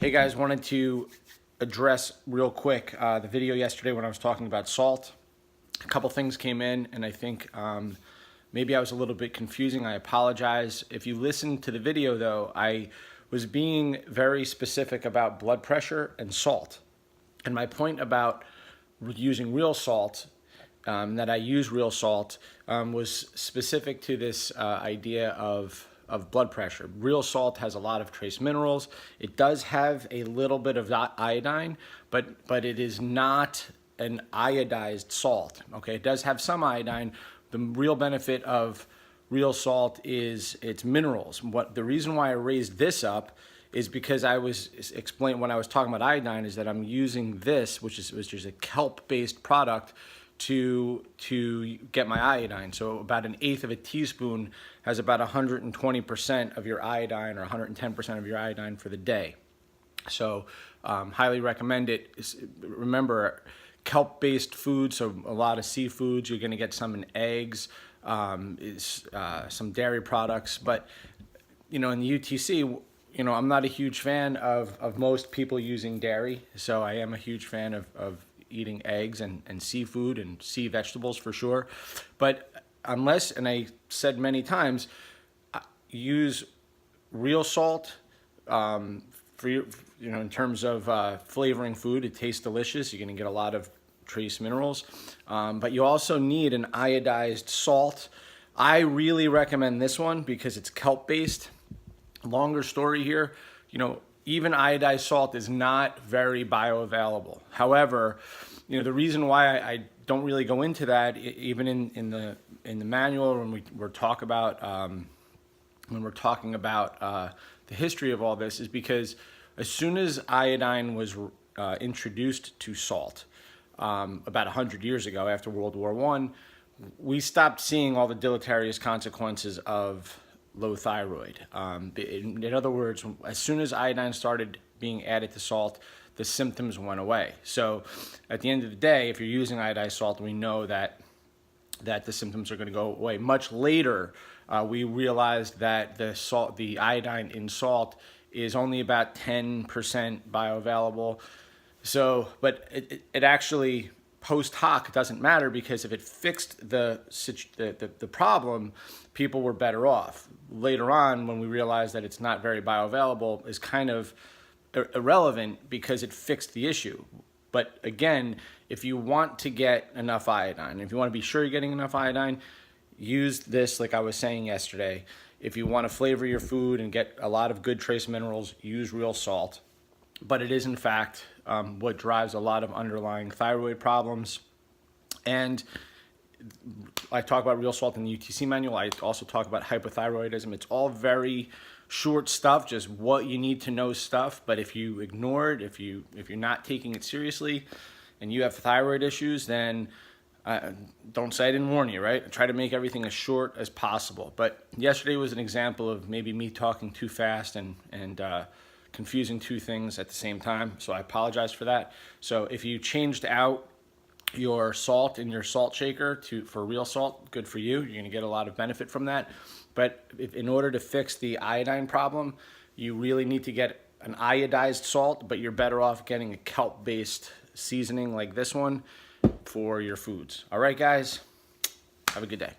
Hey guys, wanted to address real quick the video yesterday when I was talking about salt. A couple things came in and I think maybe I was a little bit confusing. I apologize. If you listen to the video though, I was being very specific about blood pressure and salt. And my point about using real salt, that I use real salt, was specific to this idea of blood pressure. Real salt has a lot of trace minerals. It does have a little bit of iodine, but it is not an iodized salt. Okay, it does have some iodine. The real benefit of real salt is its minerals. The reason why I raised this up is because I was explaining when I was talking about iodine is that I'm using this, which is a kelp-based product, to get my iodine. So about 1/8 of a teaspoon has about 120% of your iodine or 110% of your iodine for the day. So highly recommend it. Remember, kelp-based food, so a lot of seafoods, you're gonna get some in eggs, some dairy products, but in the UTC, I'm not a huge fan of most people using dairy, so I am a huge fan of eating eggs and seafood and sea vegetables for sure. But unless, and I said many times, use real salt in terms of flavoring food. It tastes delicious. You're going to get a lot of trace minerals, but you also need an iodized salt. I really recommend this one because it's kelp-based. Longer story here, even iodized salt is not very bioavailable. However, the reason why I don't really go into that, even in the manual when we're talking about the history of all this, is because as soon as iodine was introduced to salt about 100 years ago after World War I, we stopped seeing all the deleterious consequences of low thyroid. In other words, as soon as iodine started being added to salt, the symptoms went away. So at the end of the day, if you're using iodized salt, we know that the symptoms are going to go away. Much later, we realized that the iodine in salt is only about 10% bioavailable. So, but it actually post hoc doesn't matter, because if it fixed the problem, people were better off. Later on, when we realized that it's not very bioavailable, is kind of irrelevant because it fixed the issue. But again, if you want to get enough iodine, if you want to be sure you're getting enough iodine, use this like I was saying yesterday. If you want to flavor your food and get a lot of good trace minerals, use real salt. But it is in fact what drives a lot of underlying thyroid problems. And I talk about real salt in the UTC manual. I also talk about hypothyroidism. It's all very short stuff, just what you need to know stuff. But if you ignore it, if you're not taking it seriously, and you have thyroid issues, then don't say I didn't warn you, right? I try to make everything as short as possible. But yesterday was an example of maybe me talking too fast and confusing two things at the same time. So I apologize for that. So if you changed out your salt in your salt shaker for real salt, good for you. You're going to get a lot of benefit from that. But in order to fix the iodine problem, you really need to get an iodized salt, but you're better off getting a kelp-based seasoning like this one for your foods. All right, guys, have a good day.